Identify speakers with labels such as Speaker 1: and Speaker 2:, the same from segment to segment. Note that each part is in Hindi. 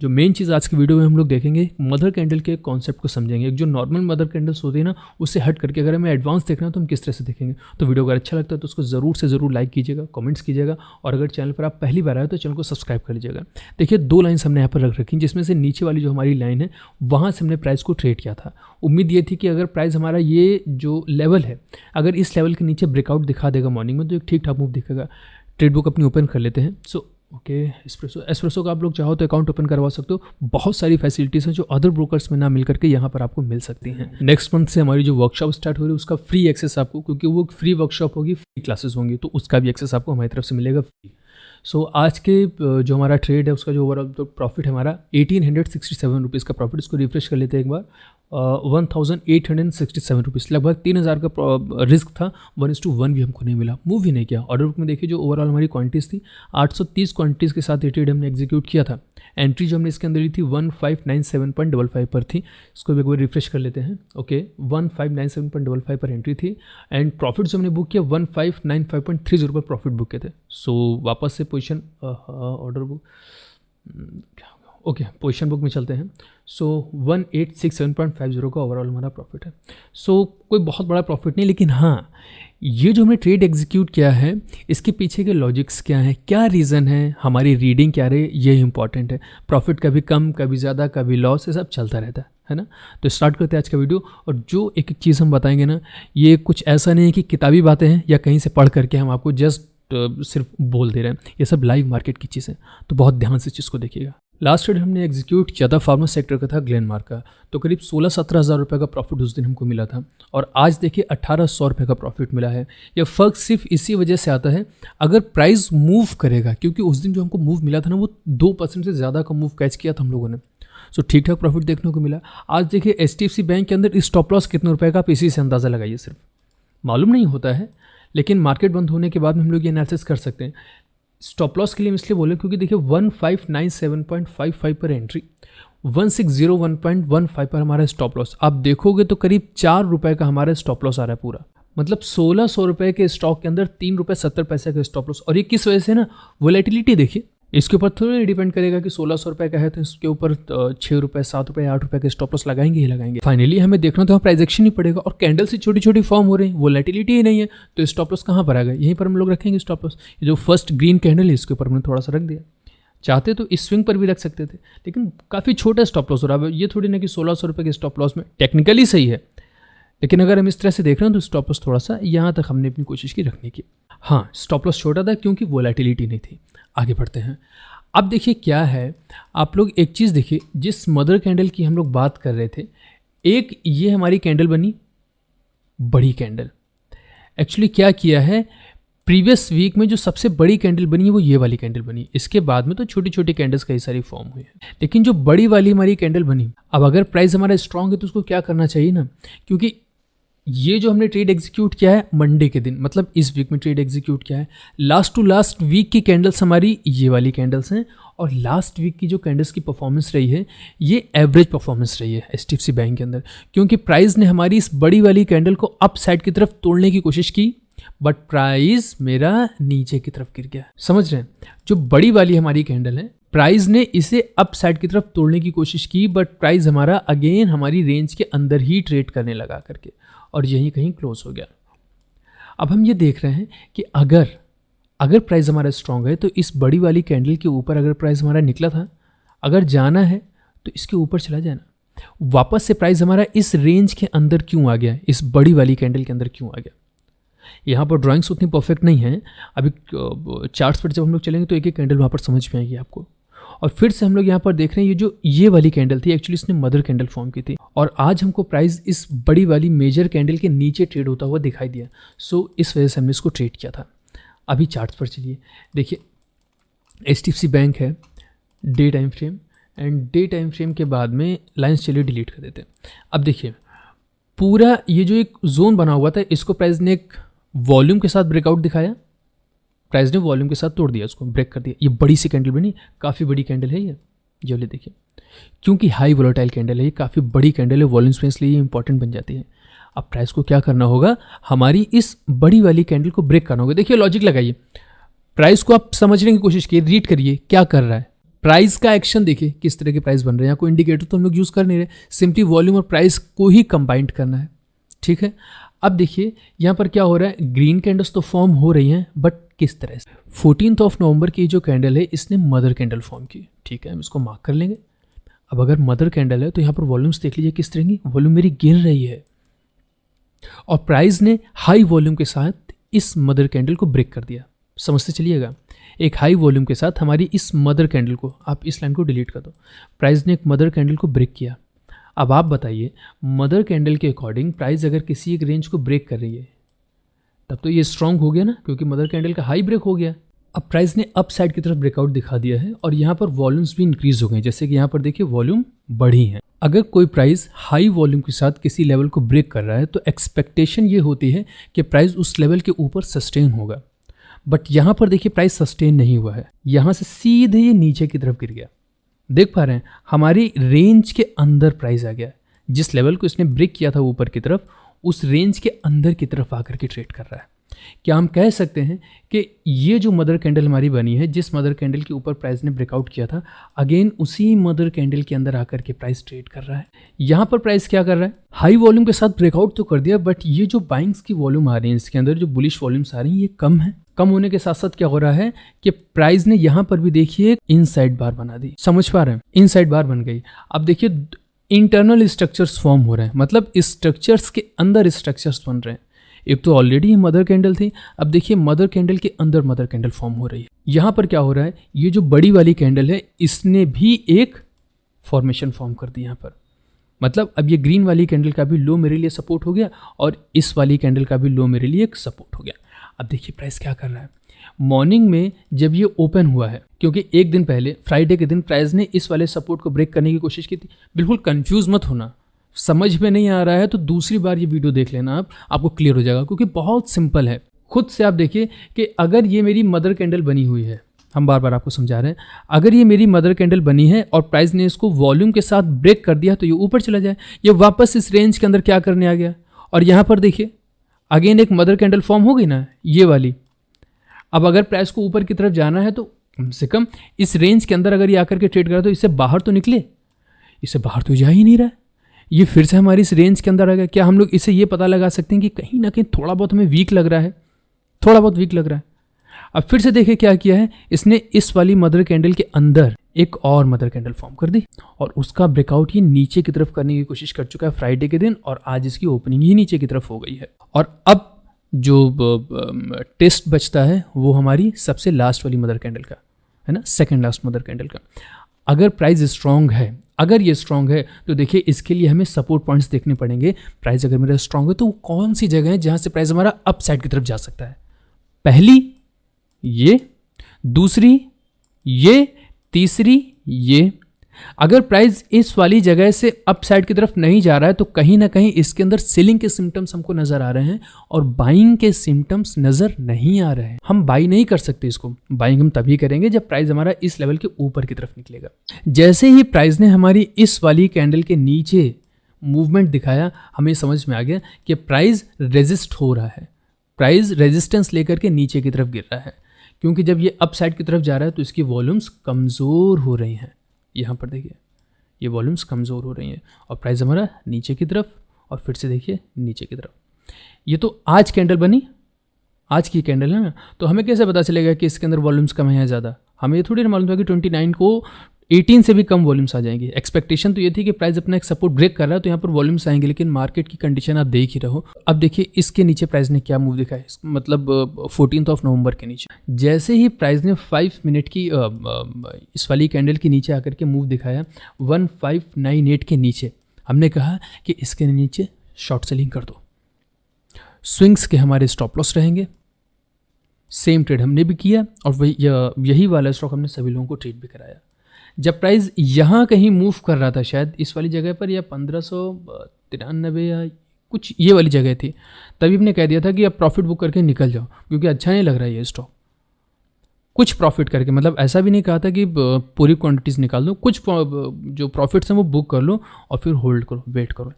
Speaker 1: जो मेन चीज़ आज की वीडियो में हम लोग देखेंगे, मदर कैंडल के कॉन्सेप्ट को समझेंगे। एक जो नॉर्मल मदर कैंडल्स होती है ना, उससे हट करके अगर हमें एडवांस देखना है तो हम किस तरह से देखेंगे। तो वीडियो अगर अच्छा लगता है तो उसको ज़रूर से ज़रूर लाइक कीजिएगा, कमेंट्स कीजिएगा, और अगर चैनल पर आप पहली बार आए तो चैनल को सब्सक्राइब कर लीजिएगा। देखिए 2 लाइन्स हमने यहाँ पर रख रखी, जिसमें से नीचे वाली जो हमारी लाइन है वहाँ से हमने प्राइस को ट्रेड किया था। उम्मीद ये थी कि अगर प्राइस हमारा ये जो लेवल है, अगर इस लेवल के नीचे ब्रेकआउट दिखा देगा मॉर्निंग में तो एक ठीक ठाक मूव दिखेगा। ट्रेड बुक अपनी ओपन कर लेते हैं। सो ओके, एस्प्रेसो का आप लोग चाहो तो अकाउंट ओपन करवा सकते हो। बहुत सारी फैसिलिटीज़ हैं जो अदर ब्रोकर्स में ना मिल करके यहाँ पर आपको मिल सकती हैं। नेक्स्ट मंथ से हमारी जो वर्कशॉप स्टार्ट हो रही है उसका फ्री एक्सेस आपको, क्योंकि वो फ्री वर्कशॉप होगी, फ्री क्लासेस होंगी, तो उसका भी एक्सेस आपको हमारी तरफ से मिलेगा फ्री। सो आज के जो हमारा ट्रेड है उसका जो ओवरऑल प्रॉफिट है हमारा 1867 रुपीज़ का प्रॉफिट। इसको रिफ्रेश कर लेते हैं एक बार। 1867 रुपीज़, लगभग 3000 का रिस्क था। 1:1 भी हमको नहीं मिला, मूव ही नहीं किया। ऑर्डर बुक में देखिए जो ओवरऑल हमारी क्वांटिटीज़ थी 830 क्वांटिटीज़ के साथ ये ट्रेड हमने एग्जीक्यूट किया था। एंट्री जो हमने इसके अंदर ली थी 1597.55 पर थी। इसको भी एक बार रिफ्रेश कर लेते हैं। ओके, 1597.55 पर एंट्री थी। एंड प्रॉफिट जो हमने बुक किया 1595.30 पर प्रॉफिट बुक किए थे। सो वापस से position order book, okay, position book में चलते हैं। सो 1867.50 का ओवरऑल हमारा प्रॉफिट है। सो कोई बहुत बड़ा प्रॉफिट नहीं, लेकिन हाँ, ये जो हमने ट्रेड एग्जीक्यूट किया है इसके पीछे के लॉजिक्स क्या हैं, क्या रीज़न है, हमारी रीडिंग क्या रही, ये इंपॉर्टेंट है। प्रॉफिट कभी कम, कभी ज़्यादा, कभी लॉस, ये सब चलता रहता है ना। तो स्टार्ट करते हैं आज का वीडियो। और जो एक चीज़ हम बताएंगे ना, ये कुछ ऐसा नहीं है कि किताबी बातें हैं या कहीं से पढ़ करके हम आपको जस्ट सिर्फ बोल दे रहे हैं। ये सब लाइव मार्केट की चीज़ है, तो बहुत ध्यान से चीज़ को देखिएगा। लास्ट ट्रेड हमने एग्जीक्यूट किया था फार्मा सेक्टर का था, ग्लेनमार्क का। तो करीब 16-17 हज़ार रुपये का प्रॉफिट उस दिन हमको मिला था, और आज देखिए 1800 रुपये का प्रॉफिट मिला है। यह फ़र्क सिर्फ इसी वजह से आता है अगर प्राइस मूव करेगा, क्योंकि उस दिन जो हमको मूव मिला था ना, वो 2% से ज़्यादा का मूव कैच किया था हम लोगों ने। सो ठीक ठाक प्रॉफिट देखने को मिला। आज देखिए HDFC बैंक के अंदर स्टॉप लॉस कितने रुपये का, आप इसी से अंदाज़ा लगाइए। सिर्फ मालूम नहीं होता है, लेकिन मार्केट बंद होने के बाद में हम लोग ये एनालिसिस कर सकते हैं। स्टॉप लॉस के लिए हम इसलिए बोले क्योंकि देखिए 1597.55 पर एंट्री, 1601.15 पर हमारा स्टॉप लॉस। आप देखोगे तो करीब 4 रुपये का हमारा स्टॉप लॉस आ रहा है पूरा। मतलब 1600 रुपये के स्टॉक के अंदर 3 रुपये 70 पैसे का स्टॉप लॉस। और ये किस वजह से ना, वोलेटिलिटी देखिए, इसके ऊपर थोड़ा डिपेंड करेगा कि 1600 रुपये का है तो इसके ऊपर 6 रुपये, 7 रुपये, 8 रुपये के स्टॉप लॉस लगाएंगे ही लगाएंगे। फाइनली हमें देखना तो प्राइस एक्शन ही पड़ेगा, और कैंडल से छोटी छोटी फॉर्म हो रही है, वोलेटिलिटी ही नहीं है, तो स्टॉप लॉस कहाँ पर आ गया, यहीं पर हम लोग रखेंगे स्टॉप लॉस। ये जो फर्स्ट ग्रीन कैंडल है इसके ऊपर हमने थोड़ा सा रख दिया। चाहते तो इस स्विंग पर भी रख सकते थे, लेकिन काफ़ी छोटा स्टॉप लॉस हो रहा है। ये थोड़ी ना कि 1600 रुपये के स्टॉप लॉस में टेक्निकली सही है, लेकिन अगर हम इस तरह से देख रहे हैं तो स्टॉप लॉस थोड़ा सा यहाँ तक हमने अपनी कोशिश की रखने की। हाँ, स्टॉप लॉस छोटा था क्योंकि वोलेटिलिटी नहीं थी। आगे बढ़ते हैं। अब देखिए क्या है, आप लोग एक चीज़ देखिए, जिस मदर कैंडल की हम लोग बात कर रहे थे, एक ये हमारी कैंडल बनी, बड़ी कैंडल। एक्चुअली क्या किया है, प्रीवियस वीक में जो सबसे बड़ी कैंडल बनी है वो ये वाली कैंडल बनी। इसके बाद में तो छोटी छोटी कैंडल्स कई सारी फॉर्म हुई है, लेकिन जो बड़ी वाली हमारी कैंडल बनी, अब अगर प्राइस हमारा स्ट्रांग है तो उसको क्या करना चाहिए ना, क्योंकि ये जो हमने ट्रेड एग्जीक्यूट किया है मंडे के दिन, मतलब इस वीक में ट्रेड एग्जीक्यूट किया है, लास्ट टू लास्ट वीक की कैंडल्स हमारी ये वाली कैंडल्स हैं, और लास्ट वीक की जो कैंडल्स की परफॉर्मेंस रही है ये एवरेज परफॉर्मेंस रही है HDFC बैंक के अंदर, क्योंकि प्राइस ने हमारी इस बड़ी वाली कैंडल को अप साइड की तरफ तोड़ने की कोशिश की, बट प्राइस मेरा नीचे की तरफ गिर गया। समझ रहे हैं, जो बड़ी वाली हमारी कैंडल है, प्राइस ने इसे अप साइड की तरफ तोड़ने की कोशिश की, बट प्राइस हमारा अगेन हमारी रेंज के अंदर ही ट्रेड करने लगा करके, और यहीं कहीं क्लोज हो गया। अब हम ये देख रहे हैं कि अगर प्राइस हमारा स्ट्रांग है तो इस बड़ी वाली कैंडल के ऊपर अगर प्राइस हमारा निकला था, अगर जाना है तो इसके ऊपर चला जाना। वापस से प्राइस हमारा इस रेंज के अंदर क्यों आ गया, इस बड़ी वाली कैंडल के अंदर क्यों आ गया। यहाँ पर ड्राइंग्स उतनी परफेक्ट नहीं है, अभी चार्ट्स पर जब हम लोग चलेंगे तो एक एक कैंडल वहाँ पर समझ में आएगी आपको। और फिर से हम लोग यहाँ पर देख रहे हैं ये वाली कैंडल थी, एक्चुअली इसने मदर कैंडल फॉर्म की थी, और आज हमको प्राइस इस बड़ी वाली मेजर कैंडल के नीचे ट्रेड होता हुआ दिखाई दिया। सो इस वजह से हमने इसको ट्रेड किया था। अभी चार्ट्स पर चलिए, देखिए HDFC बैंक है, day time frame, and day time frame के बाद में लाइन्स चलिए डिलीट कर देते हैं। अब देखिए पूरा ये जो एक जोन बना हुआ था, इसको प्राइस ने एक वॉल्यूम के साथ ब्रेकआउट दिखाया, प्राइस ने वॉल्यूम के साथ तोड़ दिया, उसको ब्रेक कर दिया। ये बड़ी सी कैंडल बनी, काफ़ी बड़ी कैंडल है ये वाली देखिए, क्योंकि हाई वोलेटाइल कैंडल है, ये काफ़ी बड़ी कैंडल है, वॉल्यूम स्पेस लिए ये इंपॉर्टेंट बन जाती है। अब प्राइस को क्या करना होगा, हमारी इस बड़ी वाली कैंडल को ब्रेक करना होगा। देखिए लॉजिक लगाइए, प्राइस को आप समझने की कोशिश कीजिए, रीड करिए क्या कर रहा है। प्राइस का एक्शन देखिए किस तरह के प्राइस बन रहे हैं। यहाँ कोई इंडिकेटर तो हम लोग यूज़ कर नहीं रहे, सिंपली वॉल्यूम और प्राइस को ही कंबाइंड करना है, ठीक है। अब देखिए यहाँ पर क्या हो रहा है, ग्रीन कैंडल्स तो फॉर्म हो रही हैं, बट किस तरह से। 14 नवंबर की जो कैंडल है इसने मदर कैंडल फॉर्म की, ठीक है, हम इसको मार्क कर लेंगे। अब अगर मदर कैंडल है तो यहाँ पर वॉल्यूम्स देख लीजिए किस तरह की, वॉल्यूम मेरी गिर रही है और प्राइस ने हाई वॉल्यूम के साथ इस मदर कैंडल को ब्रेक कर दिया। समझते चलिएगा, एक हाई वॉल्यूम के साथ हमारी इस मदर कैंडल को, आप इस लाइन को डिलीट कर दो, प्राइस ने एक मदर कैंडल को ब्रेक किया। अब आप बताइए, मदर कैंडल के अकॉर्डिंग प्राइस अगर किसी एक रेंज को ब्रेक कर रही है तब तो ये स्ट्रांग हो गया ना, क्योंकि मदर कैंडल का हाई ब्रेक हो गया। अब प्राइस ने अप साइड की तरफ ब्रेकआउट दिखा दिया है और यहाँ पर वॉल्यूम्स भी इंक्रीज हो गए, जैसे कि यहाँ पर देखिए वॉल्यूम बढ़ी है। अगर कोई प्राइस हाई वॉल्यूम के साथ किसी लेवल को ब्रेक कर रहा है तो एक्सपेक्टेशन ये होती है कि प्राइस उस लेवल के ऊपर सस्टेन होगा, बट यहाँ पर देखिए प्राइस सस्टेन नहीं हुआ है, यहाँ से सीधे ये नीचे की तरफ गिर गया। देख पा रहे हैं, हमारी रेंज के अंदर प्राइस आ गया, जिस लेवल को इसने ब्रेक किया था ऊपर की तरफ, उस रेंज के अंदर की तरफ आकर के ट्रेड कर रहा है। क्या हम कह सकते हैं कि ये जो मदर कैंडल हमारी बनी है, जिस मदर कैंडल के ऊपर प्राइस ने ब्रेकआउट किया था, अगेन उसी मदर कैंडल के अंदर आकर के प्राइस ट्रेड कर रहा है। यहाँ पर प्राइस क्या कर रहा है, हाई वॉल्यूम के साथ ब्रेकआउट तो कर दिया, बट ये जो बाइंग्स की वॉल्यूम आ रही है, इसके अंदर जो बुलिश वॉल्यूम्स आ रही हैं, ये कम है। कम होने के साथ साथ क्या हो रहा है कि प्राइस ने यहाँ पर भी देखिए इनसाइड बार बना दी। समझ पा रहे हैं, इनसाइड बार बन गई। अब देखिए इंटरनल स्ट्रक्चर्स फॉर्म हो रहे हैं, मतलब स्ट्रक्चर्स के अंदर स्ट्रक्चर्स बन रहे हैं। एक तो ऑलरेडी मदर कैंडल थी, अब देखिए मदर कैंडल के अंदर मदर कैंडल फॉर्म हो रही है। यहाँ पर क्या हो रहा है, ये जो बड़ी वाली कैंडल है इसने भी एक फॉर्मेशन फॉर्म कर दी यहाँ पर, मतलब अब ये ग्रीन वाली कैंडल का भी लो मेरे लिए सपोर्ट हो गया और इस वाली कैंडल का भी लो मेरे लिए एक सपोर्ट हो गया। अब देखिए प्राइस क्या कर रहा है, मॉर्निंग में जब ये ओपन हुआ है, क्योंकि एक दिन पहले फ्राइडे के दिन प्राइस ने इस वाले सपोर्ट को ब्रेक करने की कोशिश की थी। बिल्कुल कंफ्यूज मत होना, समझ में नहीं आ रहा है तो दूसरी बार ये वीडियो देख लेना, आपको क्लियर हो जाएगा, क्योंकि बहुत सिंपल है। खुद से आप देखिए कि अगर ये मेरी मदर कैंडल बनी हुई है, हम बार बार आपको समझा रहे हैं, अगर ये मेरी मदर कैंडल बनी है और प्राइस ने इसको वॉल्यूम के साथ ब्रेक कर दिया तो ये ऊपर चला जाए, ये वापस इस रेंज के अंदर क्या करने आ गया, और यहाँ पर देखिए अगेन एक मदर कैंडल फॉर्म हो गई ना, ये वाली। अब अगर प्राइस को ऊपर की तरफ जाना है तो कम से कम इस रेंज के अंदर अगर ये आकर के ट्रेड करा तो इससे बाहर तो निकले, इससे बाहर तो जा ही नहीं रहा है, ये फिर से हमारी इस रेंज के अंदर आ गया। क्या हम लोग इससे ये पता लगा सकते हैं कि कहीं ना कहीं थोड़ा बहुत हमें वीक लग रहा है, थोड़ा बहुत वीक लग रहा है। अब फिर से देखिए क्या किया है इसने, इस वाली मदर कैंडल के अंदर एक और मदर कैंडल फॉर्म कर दी और उसका ब्रेकआउट ये नीचे की तरफ करने की कोशिश कर चुका है फ्राइडे के दिन, और आज इसकी ओपनिंग ही नीचे की तरफ हो गई है। और अब जो टेस्ट बचता है वो हमारी सबसे लास्ट वाली मदर कैंडल का है ना, सेकंड लास्ट मदर कैंडल का। अगर प्राइस स्ट्रांग है, अगर ये स्ट्रांग है तो देखिए इसके लिए हमें सपोर्ट पॉइंट्स देखने पड़ेंगे। प्राइस अगर मेरा स्ट्रांग है तो वो कौन सी जगह है जहां से प्राइस हमारा अप साइड की तरफ जा सकता है, पहली ये, दूसरी ये, तीसरी ये। अगर प्राइस इस वाली जगह से अप साइड की तरफ नहीं जा रहा है तो कहीं ना कहीं इसके अंदर सेलिंग के सिम्टम्स हमको नजर आ रहे हैं और बाइंग के सिम्टम्स नजर नहीं आ रहे हैं। हम बाई नहीं कर सकते इसको, बाइंग हम तभी करेंगे जब प्राइस हमारा इस लेवल के ऊपर की तरफ निकलेगा। जैसे ही प्राइस ने हमारी इस वाली कैंडल के नीचे मूवमेंट दिखाया, हमें समझ में आ गया कि प्राइस रेजिस्ट हो रहा है, प्राइस रेजिस्टेंस लेकर के नीचे की तरफ गिर रहा है, क्योंकि जब ये अप साइड की तरफ जा रहा है तो इसकी वॉल्यूम्स कमज़ोर हो रही हैं। यहाँ पर देखिए ये वॉल्यूम्स कमज़ोर हो रही हैं और प्राइस हमारा नीचे की तरफ, और फिर से देखिए नीचे की तरफ। ये तो आज कैंडल बनी, आज की कैंडल है ना, तो हमें कैसे पता चलेगा कि इसके अंदर वॉल्यूम्स कम है या ज़्यादा? हमें ये थोड़ी ना मालूम था कि 29 को 18 से भी कम वॉल्यूम्स आ जाएंगे। एक्सपेक्टेशन तो ये थी कि प्राइस अपना एक सपोर्ट ब्रेक कर रहा है तो यहाँ पर वॉल्यूम्स आएंगे, लेकिन मार्केट की कंडीशन आप देख ही रहो। अब देखिए इसके नीचे प्राइस ने क्या मूव दिखा है, मतलब 14 नवंबर के नीचे जैसे ही प्राइस ने 5 मिनट की इस वाली कैंडल के नीचे आकर के मूव दिखाया 1598 के नीचे, हमने कहा कि इसके नीचे शॉर्ट सेलिंग कर दो, स्विंग्स के हमारे स्टॉप लॉस रहेंगे। सेम ट्रेड हमने भी किया और वही यही वाला स्टॉक हमने सभी लोगों को ट्रेड भी कराया। जब प्राइस यहाँ कहीं मूव कर रहा था, शायद इस वाली जगह पर, या 1593 या कुछ ये वाली जगह थी, तभी हमने कह दिया था कि अब प्रॉफिट बुक करके निकल जाओ क्योंकि अच्छा नहीं लग रहा है ये स्टॉक। कुछ प्रॉफिट करके, मतलब ऐसा भी नहीं कहा था कि पूरी क्वांटिटीज़ निकाल दो, कुछ जो प्रॉफिट्स हैं वो बुक कर लो और फिर होल्ड करो, वेट करो।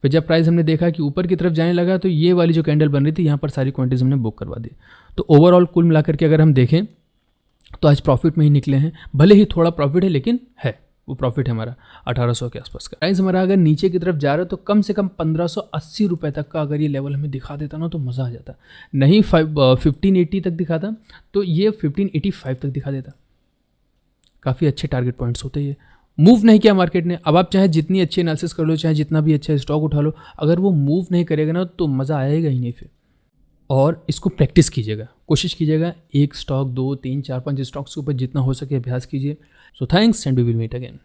Speaker 1: फिर जब प्राइस हमने देखा कि ऊपर की तरफ जाने लगा तो ये वाली जो कैंडल बन रही थी यहाँ पर सारी क्वांटिटीज़ हमने बुक करवा दी। तो ओवरऑल कुल मिलाकर के अगर हम देखें तो आज प्रॉफिट में ही निकले हैं, भले ही थोड़ा प्रॉफिट है लेकिन है, वो प्रॉफिट है हमारा 1800 के आसपास का। प्राइस हमारा अगर नीचे की तरफ जा रहा है तो कम से कम 1580 रुपये तक का अगर ये लेवल हमें दिखा देता ना तो मज़ा आ जाता। नहीं 1580 तक दिखाता तो ये 1585 तक दिखा देता। काफ़ी अच्छे टारगेट पॉइंट्स होते ये। मूव नहीं किया मार्केट ने, अब आप चाहे जितनी अच्छी एनालिसिस कर लो, चाहे जितना भी अच्छा स्टॉक उठा लो, अगर वो मूव नहीं करेगा ना तो मज़ा आएगा ही नहीं फिर। और इसको प्रैक्टिस कीजिएगा, कोशिश कीजिएगा एक स्टॉक 2 3 4 5 स्टॉक्स के ऊपर जितना हो सके अभ्यास कीजिए। So thanks and we will meet again.